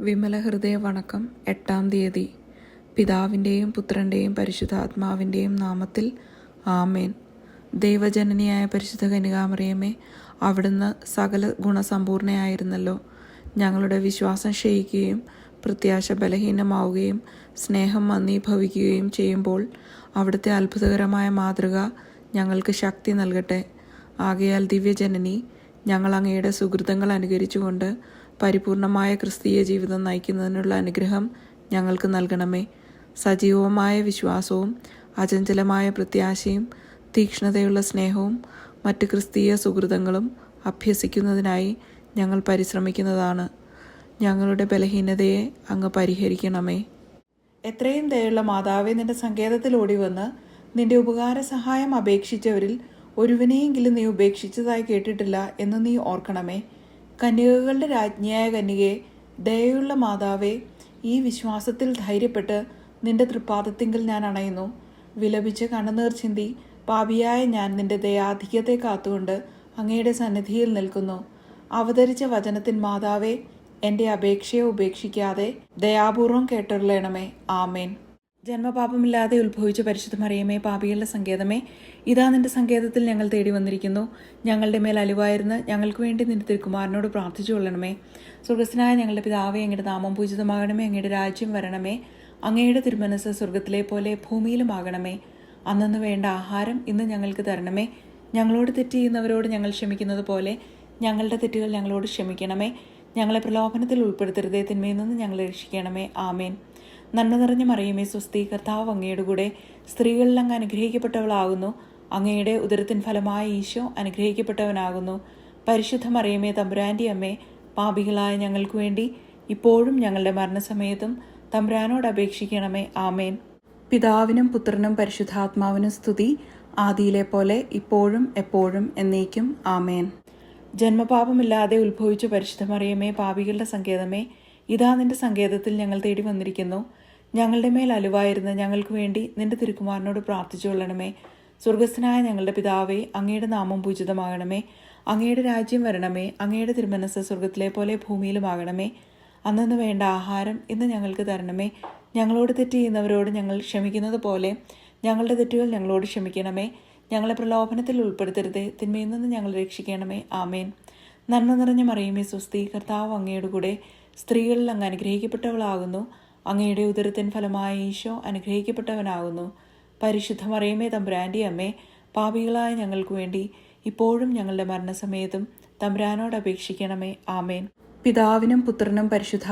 വിമല ഹൃദയ വണക്കം 8-ാം തീയതി. പിതാവിൻ്റെയും പുത്രൻ്റെയും പരിശുദ്ധാത്മാവിൻ്റെയും നാമത്തിൽ ആമേൻ. ദൈവജനനിയായ പരിശുദ്ധ കന്യകാമറിയമേ, അവിടുന്ന് സകല ഗുണസമ്പൂർണയായിരുന്നല്ലോ. ഞങ്ങളുടെ വിശ്വാസം ക്ഷയിക്കുകയും പ്രത്യാശ ബലഹീനമാവുകയും സ്നേഹം മന്ദീഭവിക്കുകയും ചെയ്യുമ്പോൾ അവിടുത്തെ അത്ഭുതകരമായ മാതൃക ഞങ്ങൾക്ക് ശക്തി നൽകട്ടെ. ആകയാൽ ദിവ്യജനനി, ഞങ്ങൾ അങ്ങയുടെ സുഹൃതങ്ങൾ അനുകരിച്ചുകൊണ്ട് പരിപൂർണമായ ക്രിസ്തീയ ജീവിതം നയിക്കുന്നതിനുള്ള അനുഗ്രഹം ഞങ്ങൾക്ക് നൽകണമേ. സജീവമായ വിശ്വാസവും അചഞ്ചലമായ പ്രത്യാശയും തീക്ഷ്ണതയുള്ള സ്നേഹവും മറ്റ് ക്രിസ്തീയ സുഹൃതങ്ങളും അഭ്യസിക്കുന്നതിനായി ഞങ്ങൾ പരിശ്രമിക്കുന്നതാണ്. ഞങ്ങളുടെ ബലഹീനതയെ അങ്ങ് പരിഹരിക്കണമേ. എത്രയും ദയുള്ള മാതാവേ, നിന്റെ സങ്കേതത്തിൽ ഓടിവന്ന് നിന്റെ ഉപകാര സഹായം അപേക്ഷിച്ചവരിൽ ഒരുവനെയെങ്കിലും നീ ഉപേക്ഷിച്ചതായി കേട്ടിട്ടില്ല എന്ന് നീ ഓർക്കണമേ. കന്യകകളുടെ രാജ്ഞിയായ കന്യകയെ, ദയയുള്ള മാതാവേ, ഈ വിശ്വാസത്തിൽ ധൈര്യപ്പെട്ട് നിന്റെ തൃപ്പാദത്തിങ്കൽ ഞാൻ അണയുന്നു. വിലപിച്ച് കണ്ണുനീർ ചിന്തി പാപിയായ ഞാൻ നിന്റെ ദയാധിക്യത്തെ കാത്തുകൊണ്ട് അങ്ങയുടെ സന്നിധിയിൽ നിൽക്കുന്നു. അവതരിച്ച വചനത്തിൻ മാതാവേ, എൻ്റെ അപേക്ഷയെ ഉപേക്ഷിക്കാതെ ദയാപൂർവം കേട്ടൊള്ളണമേ. ആമേൻ. ജന്മപാപമില്ലാതെ ഉത്ഭവിച്ച പരിശുദ്ധ മറിയമേ, പാപികളുടെ സങ്കേതമേ, ഇതാ നിന്റെ സങ്കേതത്തിൽ ഞങ്ങൾ തേടി വന്നിരിക്കുന്നു. ഞങ്ങളുടെ മേൽ അലിവായിരുന്ന് ഞങ്ങൾക്ക് വേണ്ടി നിന്റെ തിരുക്കുമാരനോട് പ്രാർത്ഥിച്ചു കൊള്ളണമേ. സ്വർഗസ്ഥനായ ഞങ്ങളുടെ പിതാവേ, അങ്ങയുടെ നാമം പൂജിതമാകണമേ. അങ്ങയുടെ രാജ്യം വരണമേ. അങ്ങയുടെ തിരുമനസ് സ്വർഗത്തിലെ പോലെ ഭൂമിയിലുമാകണമേ. അന്നന്ന് വേണ്ട ആഹാരം ഇന്ന് ഞങ്ങൾക്ക് തരണമേ. ഞങ്ങളോട് തെറ്റ് ചെയ്യുന്നവരോട് ഞങ്ങൾ ക്ഷമിക്കുന്നത് പോലെ ഞങ്ങളുടെ തെറ്റുകൾ ഞങ്ങളോട് ക്ഷമിക്കണമേ. ഞങ്ങളെ പ്രലോഭനത്തിൽ ഉൾപ്പെടുത്തരുതേ, തിന്മയിൽ നിന്ന് ഞങ്ങളെ രക്ഷിക്കണമേ. ആമേൻ. നന്മ നിറഞ്ഞ മറിയമേ, സ്വസ്തി, കർത്താവ് അങ്ങയുടെ കൂടെ സ്ത്രീകളിൽ അങ്ങ് അനുഗ്രഹിക്കപ്പെട്ടവളാകുന്നു. അങ്ങയുടെ ഉദരത്തിൻ ഫലമായ ഈശോ അനുഗ്രഹിക്കപ്പെട്ടവനാകുന്നു. പരിശുദ്ധ മറിയമേ, തമ്പുരാൻ്റെ അമ്മേ, പാപികളായ ഞങ്ങൾക്ക് വേണ്ടി ഇപ്പോഴും ഞങ്ങളുടെ മരണസമയത്തും തമ്പുരാനോട് അപേക്ഷിക്കണമേ. ആമേൻ. പിതാവിനും പുത്രനും പരിശുദ്ധാത്മാവിനും സ്തുതി, ആദിയിലെ പോലെ ഇപ്പോഴും എപ്പോഴും എന്നേക്കും. ആമേൻ. ജന്മപാപമില്ലാതെ ഉത്ഭവിച്ച പരിശുദ്ധ മറിയമേ, പാപികളുടെ സങ്കേതമേ, ഇതാ നിന്റെ സങ്കേതത്തിൽ ഞങ്ങൾ തേടി വന്നിരിക്കുന്നു. ഞങ്ങളുടെ മേൽ അലുവായിരുന്ന് ഞങ്ങൾക്ക് വേണ്ടി നിന്റെ തിരുക്കുമാരനോട് പ്രാർത്ഥിച്ചു കൊള്ളണമേ. സ്വർഗസ്ഥനായ ഞങ്ങളുടെ പിതാവേ, അങ്ങയുടെ നാമം പൂജിതമാകണമേ. അങ്ങയുടെ രാജ്യം വരണമേ. അങ്ങയുടെ തിരുമനസ് സ്വർഗത്തിലെ പോലെ ഭൂമിയിലുമാകണമേ. അന്നന്ന് വേണ്ട ആഹാരം ഇന്ന് ഞങ്ങൾക്ക് തരണമേ. ഞങ്ങളോട് തെറ്റ് ചെയ്യുന്നവരോട് ഞങ്ങൾ ക്ഷമിക്കുന്നത് പോലെ ഞങ്ങളുടെ തെറ്റുകൾ ഞങ്ങളോട് ക്ഷമിക്കണമേ. ഞങ്ങളെ പ്രലോഭനത്തിൽ ഉൾപ്പെടുത്തരുതേ, തിന്മയിൽ നിന്ന് ഞങ്ങൾ രക്ഷിക്കണമേ. ആമേൻ. നന്മ നിറഞ്ഞ മറിയമേ, സ്വസ്തി, കർത്താവ് അങ്ങയുടെ കൂടെ സ്ത്രീകളിൽ അങ്ങ് അനുഗ്രഹിക്കപ്പെട്ടവളാകുന്നു. അങ്ങയുടെ ഉദരത്തിൻ ഫലമായ ഈശോ അനുഗ്രഹിക്കപ്പെട്ടവനാകുന്നു. പരിശുദ്ധ മറിയമേ, തമ്പുരാൻ്റെ അമ്മേ, പാപികളായ ഞങ്ങൾക്ക് വേണ്ടി ഇപ്പോഴും ഞങ്ങളുടെ മരണസമയത്തും തമ്പുരാനോട് അപേക്ഷിക്കണമേ. ആമേൻ. പിതാവിനും പുത്രനും പരിശുദ്ധാത്മാവിനും